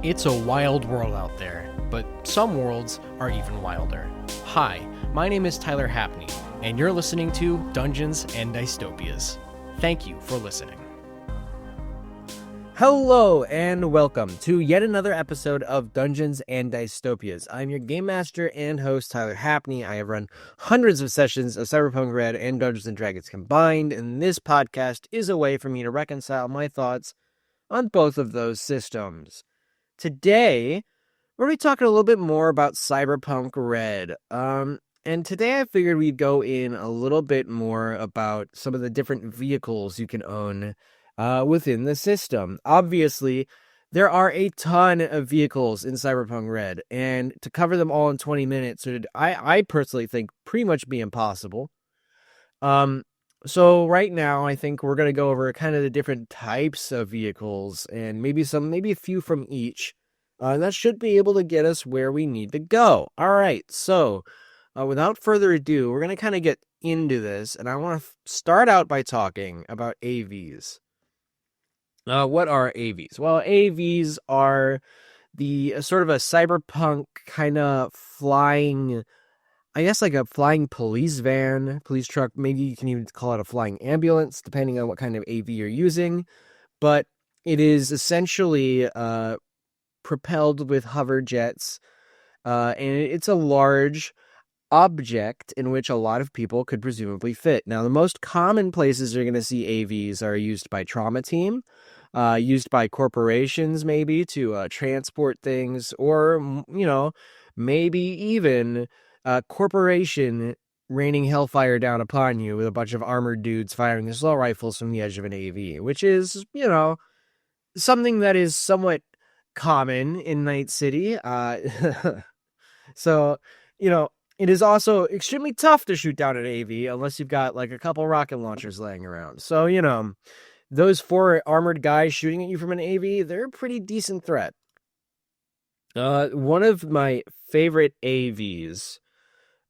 It's a wild world out there, but some worlds are even wilder. Hi, my name is Tyler Hapney, and you're listening to Dungeons and Dystopias. Thank you for listening. Hello and welcome to yet another episode of Dungeons and Dystopias. I'm your game master and host, Tyler Hapney. I have run hundreds of sessions of Cyberpunk RED and Dungeons and Dragons combined, and this podcast is a way for me to reconcile my thoughts on both of those systems. Today, we're going to be talking a little bit more about Cyberpunk RED. And today I figured we'd go in a little bit more about some of the different vehicles you can own within the system. Obviously, there are a ton of vehicles in Cyberpunk RED, and to cover them all in 20 minutes would, I personally think, pretty much be impossible. So right now, I think we're going to go over kind of the different types of vehicles and maybe a few from each. That should be able to get us where we need to go. All right, so without further ado, we're going to kind of get into this, and I want to start out by talking about AVs. What are AVs? Well, AVs are the sort of a cyberpunk kind of flying, I guess like a flying police van, police truck. Maybe you can even call it a flying ambulance, depending on what kind of AV you're using. But it is essentially propelled with hover jets, and it's a large object in which a lot of people could presumably fit. Now, the most common places you're going to see AVs are used by trauma team, used by corporations maybe to transport things, or, maybe even a corporation raining hellfire down upon you with a bunch of armored dudes firing assault rifles from the edge of an AV, which is, something that is somewhat common in Night City. So, it is also extremely tough to shoot down an AV unless you've got like a couple rocket launchers laying around. So, those 4 armored guys shooting at you from an AV, they're a pretty decent threat. One of my favorite AVs,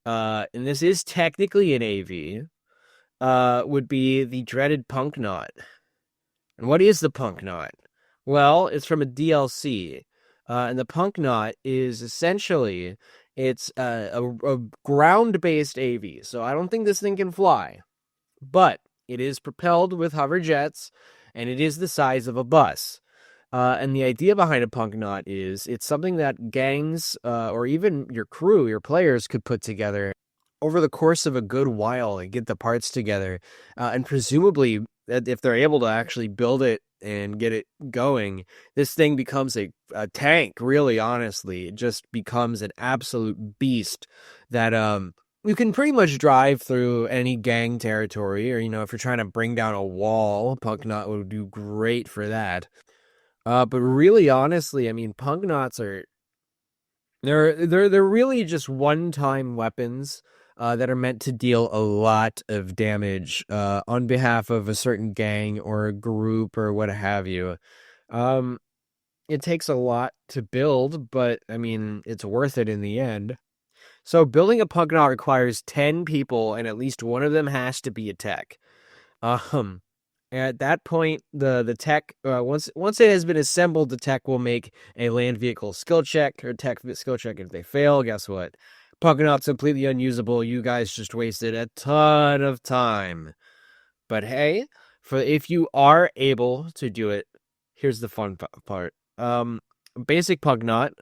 and this is technically an AV, would be the dreaded Punk Knot. And what is the Punk Knot? Well, it's from a DLC, and the Punk Knot is essentially, it's a ground-based AV, so I don't think this thing can fly, but it is propelled with hover jets, and it is the size of a bus. And the idea behind a Punk Knot is it's something that gangs, or even your crew, your players, could put together over the course of a good while and get the parts together, and presumably, if they're able to actually build it and get it going, this thing becomes a tank, really, honestly. It just becomes an absolute beast that you can pretty much drive through any gang territory, or, if you're trying to bring down a wall, Punk Knot would do great for that. But really, honestly, I mean, Punk Knots are, they're really just one-time weapons that are meant to deal a lot of damage on behalf of a certain gang or a group or what have you. It takes a lot to build, but, I mean, it's worth it in the end. So building a Punk Knot requires 10 people, and at least one of them has to be a tech. At that point, the tech, once it has been assembled, the tech will make a land vehicle skill check, or tech skill check. If they fail, guess what? Punk Knot's completely unusable. You guys just wasted a ton of time. But hey, if you are able to do it, here's the fun part. Basic Punk Knot,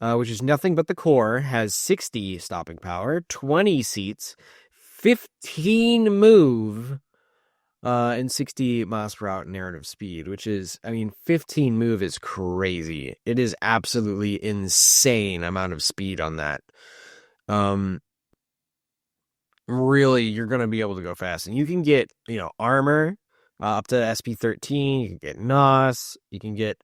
which is nothing but the core, has 60 stopping power, 20 seats, 15 move, and 60 miles per hour narrative speed, which is, 15 move is crazy. It is absolutely insane amount of speed on that. Really, you're going to be able to go fast, and you can get, armor, up to SP13, you can get NOS, you can get,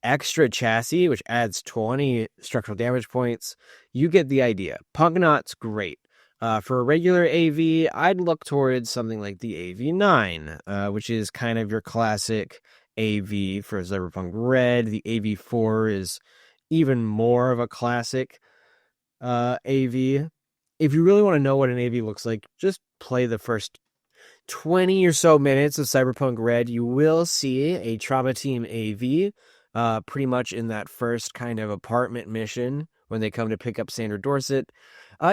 extra chassis, which adds 20 structural damage points. You get the idea. Punk Knot's great. For a regular AV, I'd look towards something like the AV9, which is kind of your classic AV for Cyberpunk RED. The AV4 is even more of a classic AV. If you really want to know what an AV looks like, just play the first 20 or so minutes of Cyberpunk RED. You will see a Trauma Team AV pretty much in that first kind of apartment mission when they come to pick up Sandra Dorset.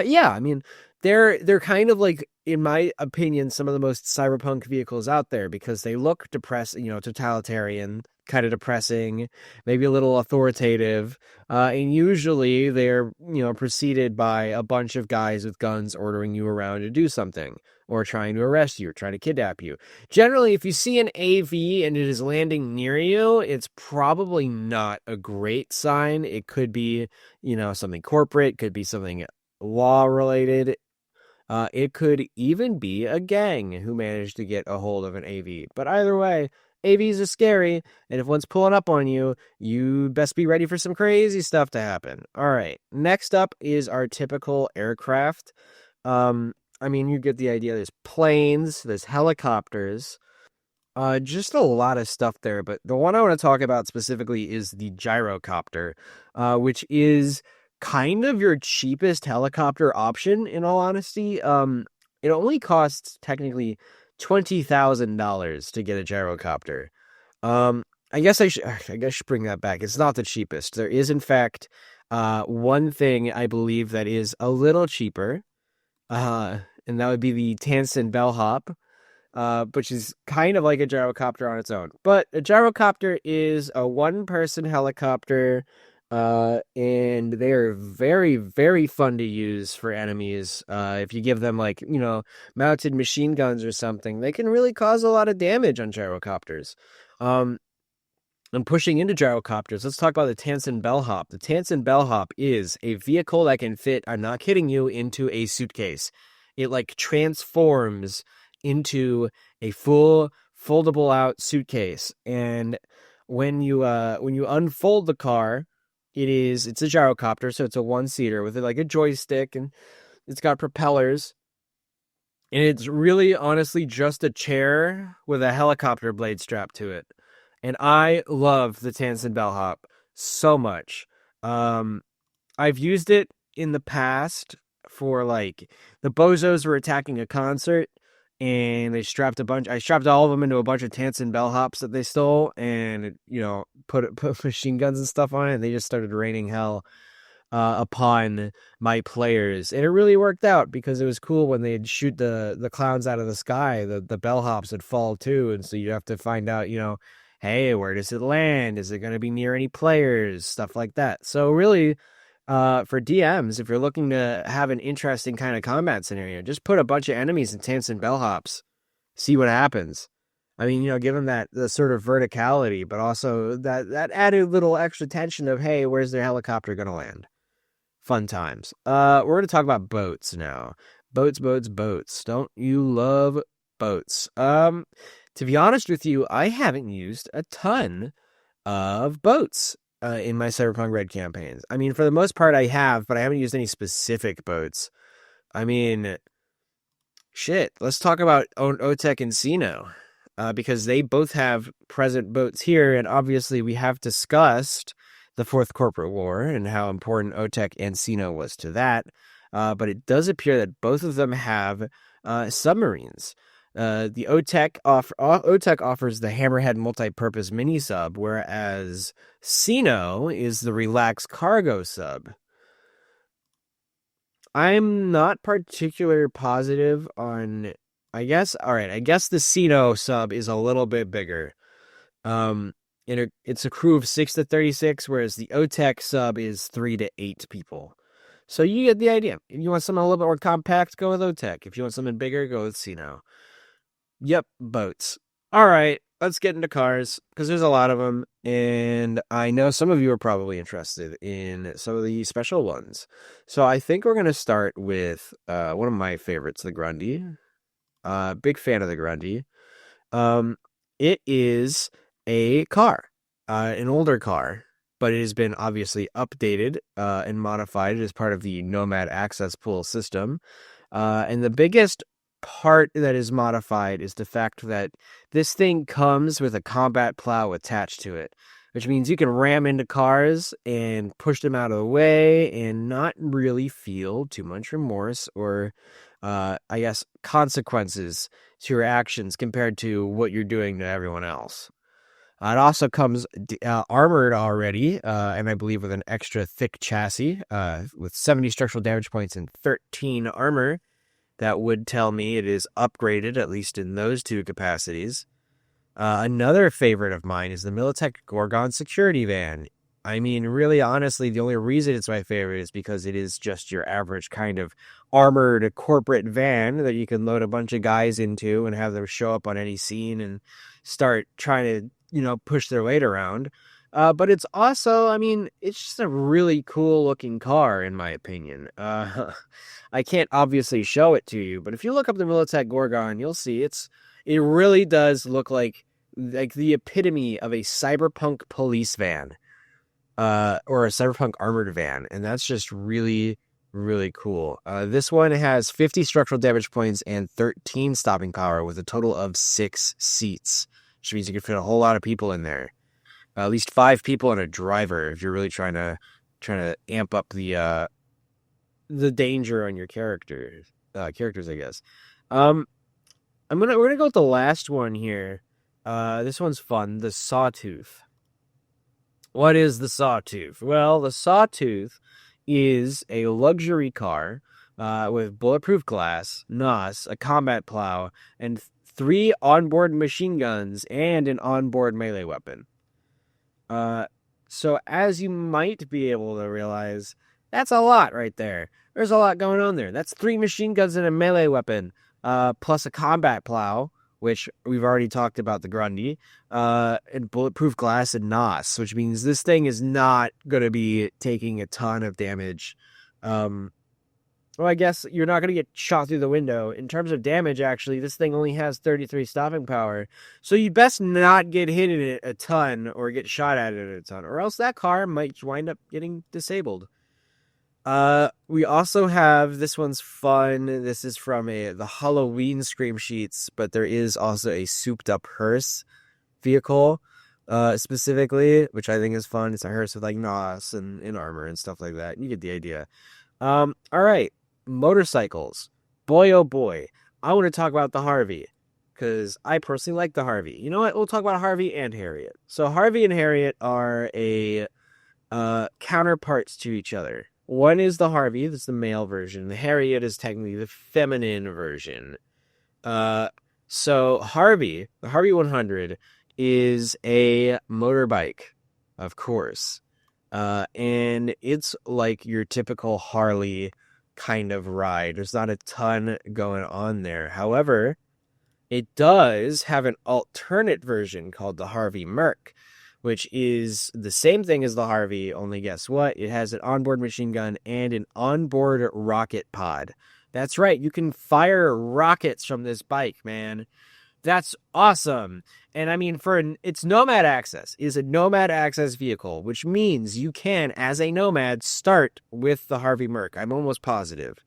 Yeah, I mean, they're kind of like, in my opinion, some of the most cyberpunk vehicles out there because they look totalitarian, kind of depressing, maybe a little authoritative, and usually they're, preceded by a bunch of guys with guns ordering you around to do something, or trying to arrest you, or trying to kidnap you. Generally, if you see an AV and it is landing near you, it's probably not a great sign. It could be, something corporate, could be something law related. It could even be a gang who managed to get a hold of an AV. But either way, AVs are scary, and if one's pulling up on you, you best be ready for some crazy stuff to happen. All right, next up is our typical aircraft. I mean, you get the idea. There's planes, there's helicopters, just a lot of stuff there. But the one I want to talk about specifically is the gyrocopter, which is kind of your cheapest helicopter option, in all honesty. It only costs technically $20,000 to get a gyrocopter. I guess I should bring that back. It's not the cheapest. There is, in fact, one thing I believe that is a little cheaper, and that would be the Tansen bellhop, which is kind of like a gyrocopter on its own. But a gyrocopter is a one-person helicopter, and they are very, very fun to use for enemies. If you give them, like, mounted machine guns or something, they can really cause a lot of damage on gyrocopters. And pushing into gyrocopters, let's talk about the Tansen bellhop. The Tansen bellhop is a vehicle that can fit, I'm not kidding you, into a suitcase. It like transforms into a full foldable out suitcase. And when you unfold the car, it's a gyrocopter, so it's a one-seater with like a joystick, and it's got propellers. And it's really honestly just a chair with a helicopter blade strapped to it. And I love the Tansen bellhop so much. I've used it in the past for, like, the bozos were attacking a concert, and I strapped all of them into a bunch of Tansen bellhops that they stole, and, put machine guns and stuff on it, and they just started raining hell upon my players. And it really worked out because it was cool when they'd shoot the clowns out of the sky, the bellhops would fall too, and so you'd have to find out, hey, where does it land? Is it going to be near any players? Stuff like that. So really, for DMs, if you're looking to have an interesting kind of combat scenario, just put a bunch of enemies in Tansen bellhops. See what happens. I mean, give them the sort of verticality, but also that added little extra tension of, hey, where's their helicopter going to land? Fun times. We're going to talk about boats now. Boats. Don't you love boats? To be honest with you, I haven't used a ton of boats in my Cyberpunk RED campaigns. I mean, for the most part I have, but I haven't used any specific boats. I mean, shit, let's talk about Otek and Sino, because they both have present boats here, and obviously we have discussed the Fourth Corporate War and how important Otek and Sino was to that, but it does appear that both of them have submarines. The Otek offers the Hammerhead multi-purpose mini sub, whereas Sino is the relaxed cargo sub. I'm not particularly positive on. I guess the Sino sub is a little bit bigger. It's a crew of 6 to 36, whereas the Otek sub is 3 to 8 people. So you get the idea. If you want something a little bit more compact, go with Otek. If you want something bigger, go with Sino. Yep, boats. All right, let's get into cars, because there's a lot of them, and I know some of you are probably interested in some of the special ones. So I think we're going to start with one of my favorites, the Grundy. Big fan of the Grundy. It is a car, an older car, but it has been obviously updated and modified as part of the Nomad Access Pool system. And the biggest part that is modified is the fact that this thing comes with a combat plow attached to it, which means you can ram into cars and push them out of the way and not really feel too much remorse or consequences to your actions compared to what you're doing to everyone else. It also comes armored already, and I believe with an extra thick chassis, with 70 structural damage points and 13 armor. That would tell me it is upgraded, at least in those two capacities. Another favorite of mine is the Militech Gorgon security van. I mean, really, honestly, the only reason it's my favorite is because it is just your average kind of armored corporate van that you can load a bunch of guys into and have them show up on any scene and start trying to, push their weight around. But it's also, I mean, it's just a really cool looking car, in my opinion. I can't obviously show it to you, but if you look up the Militech Gorgon, you'll see it really does look like the epitome of a cyberpunk police van, or a cyberpunk armored van. And that's just really, really cool. This one has 50 structural damage points and 13 stopping power with a total of 6 seats, which means you can fit a whole lot of people in there. At least 5 people and a driver if you're really trying to amp up the danger on your characters, I guess. We're gonna go with the last one here. This one's fun. The Sawtooth. What is the Sawtooth? Well, the Sawtooth is a luxury car with bulletproof glass, NOS, a combat plow, and 3 onboard machine guns and an onboard melee weapon. So as you might be able to realize, that's a lot right there. There's a lot going on there. That's 3 machine guns and a melee weapon, plus a combat plow, which we've already talked about, the Grundy, and bulletproof glass and NOS, which means this thing is not going to be taking a ton of damage. Well, I guess you're not going to get shot through the window. In terms of damage, actually, this thing only has 33 stopping power. So you best not get hit in it a ton or get shot at it a ton, or else that car might wind up getting disabled. We also have, this one's fun. This is from the Halloween Scream Sheets, but there is also a souped up hearse vehicle, specifically, which I think is fun. It's a hearse with like NOS and armor and stuff like that. You get the idea. All right. Motorcycles. Boy, oh boy. I want to talk about the Harvey, because I personally like the Harvey. You know what? We'll talk about Harvey and Harriet. So Harvey and Harriet are counterparts to each other. One is the Harvey, that's the male version. The Harriet is technically the feminine version. So Harvey, the Harvey 100, is a motorbike, of course. And it's like your typical Harley kind of ride. There's not a ton going on there. However, it does have an alternate version called the Harvey Merc, which is the same thing as the Harvey, only guess what? It has an onboard machine gun and an onboard rocket pod. That's right, you can fire rockets from this bike, man. That's awesome. And I mean, it's Nomad Access. It is a Nomad Access vehicle, which means you can, as a Nomad, start with the Harvey Merc. I'm almost positive.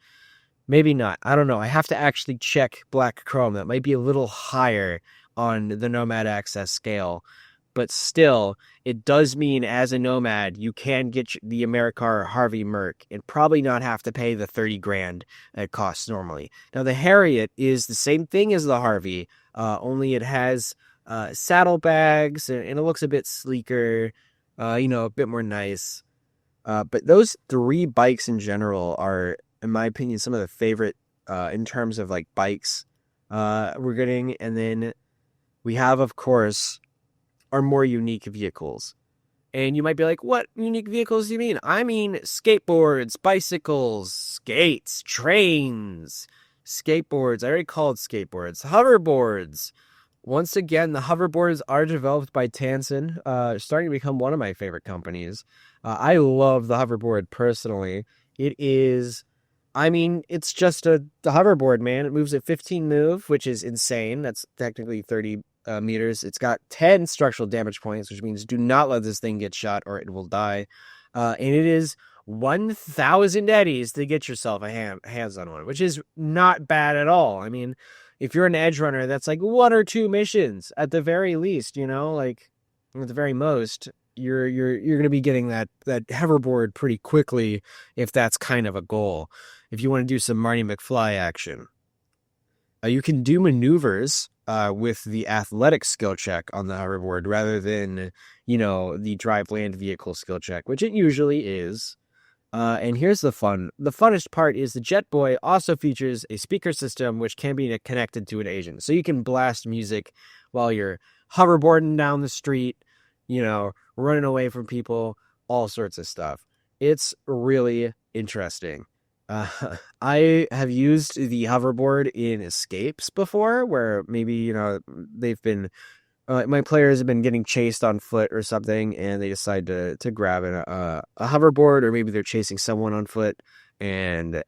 Maybe not. I don't know. I have to actually check Black Chrome. That might be a little higher on the Nomad Access scale. But still, it does mean as a Nomad, you can get the Americar Harvey Merc and probably not have to pay the $30,000 it costs normally. Now, the Harriet is the same thing as the Harvey, only it has saddlebags and it looks a bit sleeker, a bit more nice. But those 3 bikes in general are, in my opinion, some of the favorite in terms of like bikes we're getting. And then we have, of course, our more unique vehicles. And you might be like, what unique vehicles do you mean? I mean skateboards, bicycles, skates, trains, skateboards. I already called skateboards. Hoverboards. Once again, the hoverboards are developed by Tansen, starting to become one of my favorite companies. I love the hoverboard personally. It's just the hoverboard, man. It moves at 15 move, which is insane. That's technically 30 meters. It's got 10 structural damage points, which means do not let this thing get shot or it will die. And it is 1,000 eddies to get yourself hands on one, which is not bad at all. I mean, if you're an edge runner, that's like 1 or 2 missions at the very least, like at the very most. You're going to be getting that hoverboard pretty quickly if that's kind of a goal. If you want to do some Marty McFly action. You can do maneuvers with the athletic skill check on the hoverboard rather than, the drive land vehicle skill check, which it usually is. And here's the funnest part is the Jetboy also features a speaker system which can be connected to an agent. So you can blast music while you're hoverboarding down the street, running away from people, all sorts of stuff. It's really interesting. I have used the hoverboard in escapes before where maybe, they've been my players have been getting chased on foot or something, and they decide to grab a hoverboard, or maybe they're chasing someone on foot, and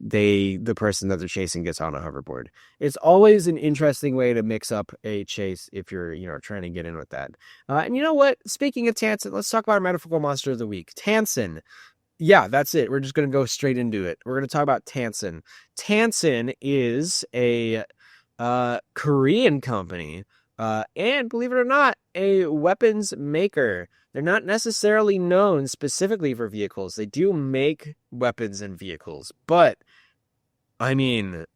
the person that they're chasing gets on a hoverboard. It's always an interesting way to mix up a chase if you're trying to get in with that. And you know what? Speaking of Tansen, let's talk about our metaphorical monster of the week, Tansen. Yeah, that's it. We're just going to go straight into it. We're going to talk about Tansen. Tansen is a Korean company. And believe it or not, a weapons maker. They're not necessarily known specifically for vehicles. They do make weapons and vehicles, but I mean,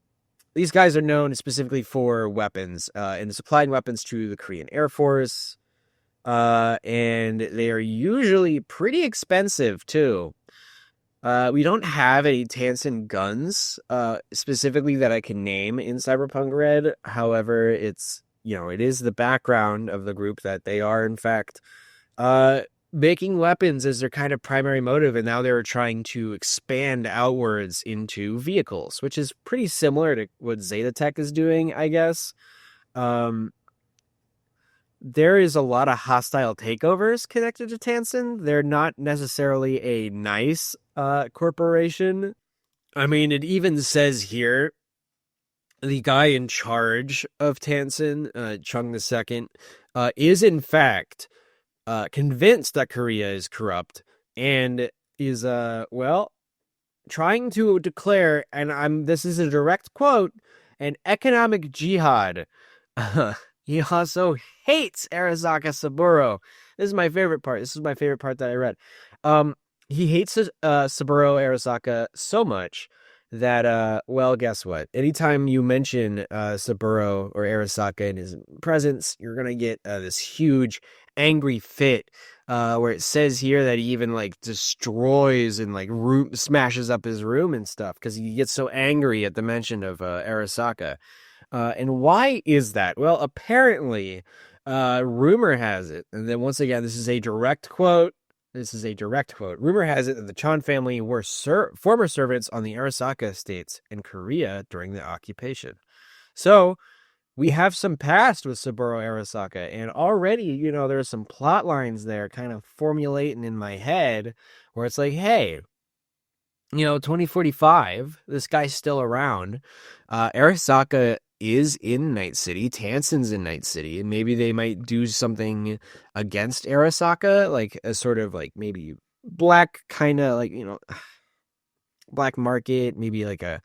these guys are known specifically for weapons, and supplying weapons to the Korean Air Force. And they are usually pretty expensive too. We don't have any Tansen guns, specifically that I can name in Cyberpunk RED. However, it is the background of the group that they are, in fact, making weapons as their kind of primary motive, and now they're trying to expand outwards into vehicles, which is pretty similar to what Zeta Tech is doing, I guess. There is a lot of hostile takeovers connected to Tansen. They're not necessarily a nice corporation. I mean, it even says here, the guy in charge of Tansen, Chung II, is in fact convinced that Korea is corrupt and is, trying to declare, and this is a direct quote, an economic jihad. He also hates Arasaka Saburo. This is my favorite part. This is my favorite part that I read. He hates Saburo Arasaka so much that, guess what? Anytime you mention Saburo or Arasaka in his presence, you're going to get this huge angry fit where it says here that he even destroys and smashes up his room and stuff because he gets so angry at the mention of Arasaka. And why is that? Well, apparently, rumor has it, and then once again, this is a direct quote. Rumor has it that the Chan family were former servants on the Arasaka estates in Korea during the occupation. So we have some past with Saburo Arasaka, and already, there's some plot lines there kind of formulating in my head where it's like, hey, 2045, this guy's still around. Arasaka is in Night City. Tansen's in Night City, and maybe they might do something against Arasaka, like a sort of maybe black kind of black market, maybe like a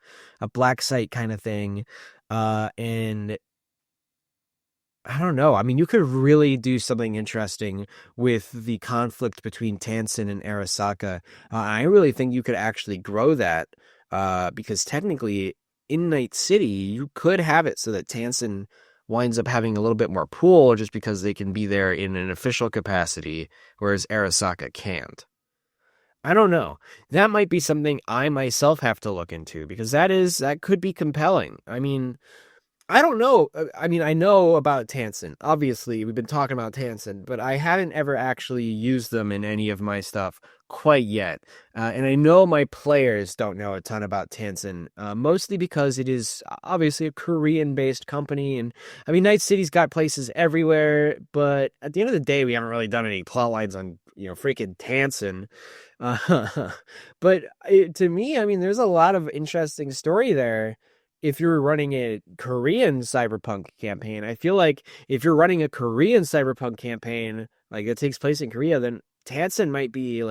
black site kind of thing. And I don't know. I mean, you could really do something interesting with the conflict between Tansen and Arasaka. I really think you could actually grow that because technically in Night City, you could have it so that Tansen winds up having a little bit more pull just because they can be there in an official capacity, whereas Arasaka can't. I don't know. That might be something I myself have to look into because that could be compelling. I mean, I don't know. I mean, I know about Tansen. Obviously, we've been talking about Tansen, but I haven't ever actually used them in any of my stuff quite yet. And I know my players don't know a ton about Tansen, mostly because it is obviously a Korean-based company. And I mean, Night City's got places everywhere, but at the end of the day, we haven't really done any plot lines on, freaking Tansen. But to me, I mean, there's a lot of interesting story there. If you're running a Korean cyberpunk campaign, I feel like if you're running a Korean cyberpunk campaign, that takes place in Korea, then Tansen might be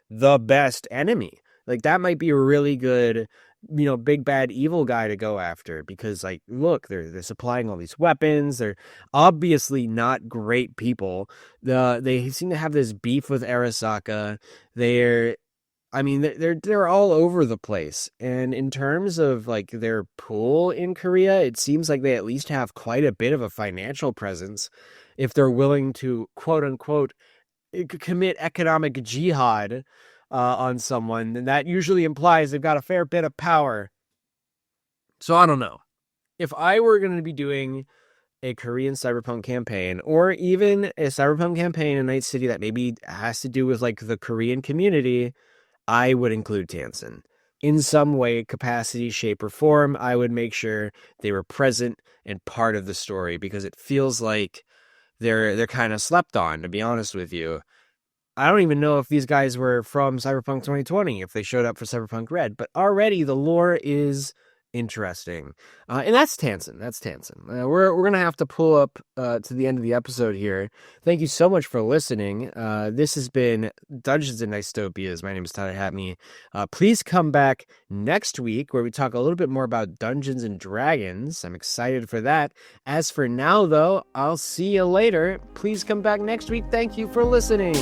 the best enemy. That might be a really good, big bad evil guy to go after because look, they're supplying all these weapons. They're obviously not great people. They seem to have this beef with Arasaka. They're I mean, they're all over the place. And in terms of like their pool in Korea, it seems like they at least have quite a bit of a financial presence if they're willing to quote unquote commit economic jihad on someone. Then that usually implies they've got a fair bit of power. So I don't know. If I were going to be doing a Korean cyberpunk campaign, or even a cyberpunk campaign in Night City that maybe has to do with like the Korean community, I would include Tansen. In some way, capacity, shape, or form, I would make sure they were present and part of the story, because it feels like they're kind of slept on, to be honest with you. I don't even know if these guys were from Cyberpunk 2020, if they showed up for Cyberpunk RED, but already the lore is interesting. And that's Tansen. That's Tansen. We're going to have to pull up to the end of the episode here. Thank you so much for listening. This has been Dungeons and Dystopias. My name is Tyler Hatney. Please come back next week where we talk a little bit more about Dungeons and Dragons. I'm excited for that. As for now, though, I'll see you later. Please come back next week. Thank you for listening.